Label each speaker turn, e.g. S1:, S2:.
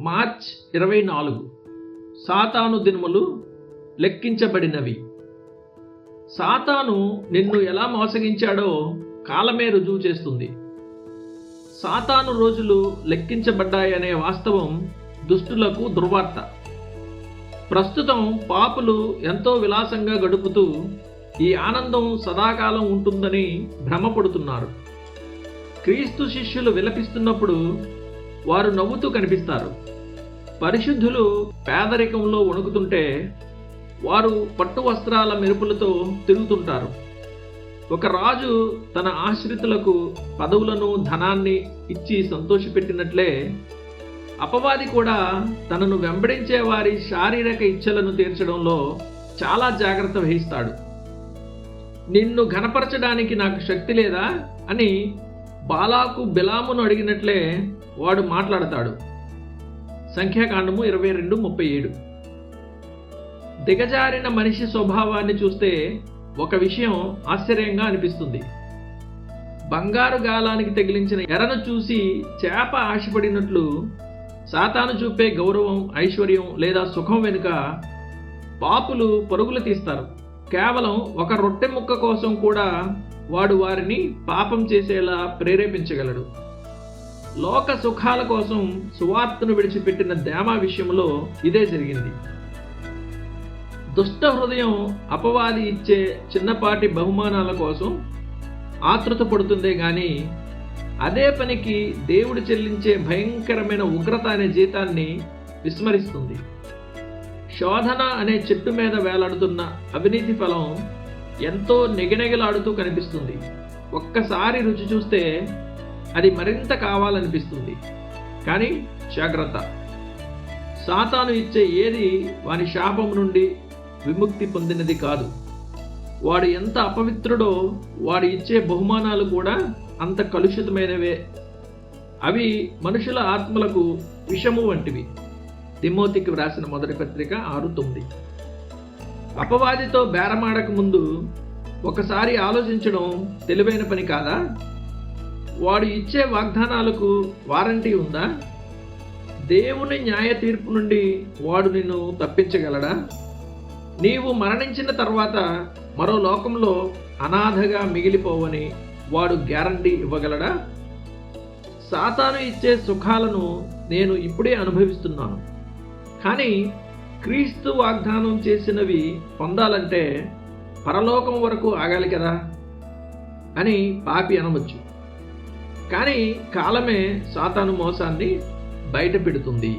S1: March 24 సాతాను దినములు లెక్కించబడినవి. సాతాను నిన్ను ఎలా మోసగించాడో కాలమే రుజువు చేస్తుంది. సాతాను రోజులు లెక్కించబడ్డాయనే వాస్తవం దుష్టులకు దుర్వార్త. ప్రస్తుతం పాపులు ఎంతో విలాసంగా గడుపుతూ ఈ ఆనందం సదాకాలం ఉంటుందని భ్రమపడుతున్నారు. క్రీస్తు శిష్యులు విలపిస్తున్నప్పుడు వారు నవ్వుతూ కనిపిస్తారు. పరిశుద్ధులు పేదరికంలో వణుకుతుంటే వారు పట్టు వస్త్రాల మెరుపులతో తిరుగుతుంటారు. ఒక రాజు తన ఆశ్రితులకు పదవులను ధనాన్ని ఇచ్చి సంతోషపెట్టినట్లే అపవాది కూడా తనను వెంబడించే వారి శారీరక ఇచ్ఛలను తీర్చడంలో చాలా జాగ్రత్త వహిస్తాడు. నిన్ను ఘనపరచడానికి నాకు శక్తి లేదా అని బాలాకు బిలామును అడిగినట్లే వాడు మాట్లాడతాడు. సంఖ్యాకాండము 22:37. దిగజారిన మనిషి స్వభావాన్ని చూస్తే ఒక విషయం ఆశ్చర్యంగా అనిపిస్తుంది. బంగారు గాలానికి తగిలించిన ఎరను చూసి చేప ఆశపడినట్లు సాతాను చూపే గౌరవం, ఐశ్వర్యం లేదా సుఖం వెనుక పాపులు పరుగులు తీస్తారు. కేవలం ఒక రొట్టె ముక్క కోసం కూడా వాడు వారిని పాపం చేసేలా ప్రేరేపించగలడు. లోక సుఖాల కోసం సువార్తను విడిచిపెట్టిన దేమా విషయంలో ఇదే జరిగింది. దుష్ట హృదయం అపవాది ఇచ్చే చిన్నపాటి బహుమానాల కోసం ఆతృత పడుతుందే గాని అదే పనికి దేవుడు చెల్లించే భయంకరమైన ఉగ్రత అనే జీతాన్ని విస్మరిస్తుంది. శోధన అనే చెట్టు మీద వేలాడుతున్న అవినీతి ఫలం ఎంతో నెగనెగలాడుతూ కనిపిస్తుంది. ఒక్కసారి రుచి చూస్తే అది మరింత కావాలనిపిస్తుంది. కానీ జాగ్రత్త, సాతాను ఇచ్చే ఏది వాని శాపం నుండి విముక్తి పొందినది కాదు. వాడు ఎంత అపవిత్రుడో వాడు ఇచ్చే బహుమానాలు కూడా అంత కలుషితమైనవే. అవి మనుషుల ఆత్మలకు విషము వంటివి. తిమోతికి వ్రాసిన మొదటి పత్రిక 6:9. అపవాదితో బేరమాడక ముందు ఒకసారి ఆలోచించడం తెలివైన పని కాదా? వాడు ఇచ్చే వాగ్దానాలకు వారంటీ ఉందా? దేవుని న్యాయ తీర్పు నుండి వాడు నిన్ను తప్పించగలడా? నీవు మరణించిన తర్వాత మరో లోకంలో అనాథగా మిగిలిపోవని వాడు గ్యారంటీ ఇవ్వగలడా? సాతాను ఇచ్చే సుఖాలను నేను ఇప్పుడే అనుభవిస్తున్నాను, కానీ క్రీస్తు వాగ్దానం చేసినవి పొందాలంటే పరలోకం వరకు ఆగాలి కదా అని పాపి అనవచ్చు. కానీ కాలమే సాతాను మోసాన్ని బయట పెడుతుంది.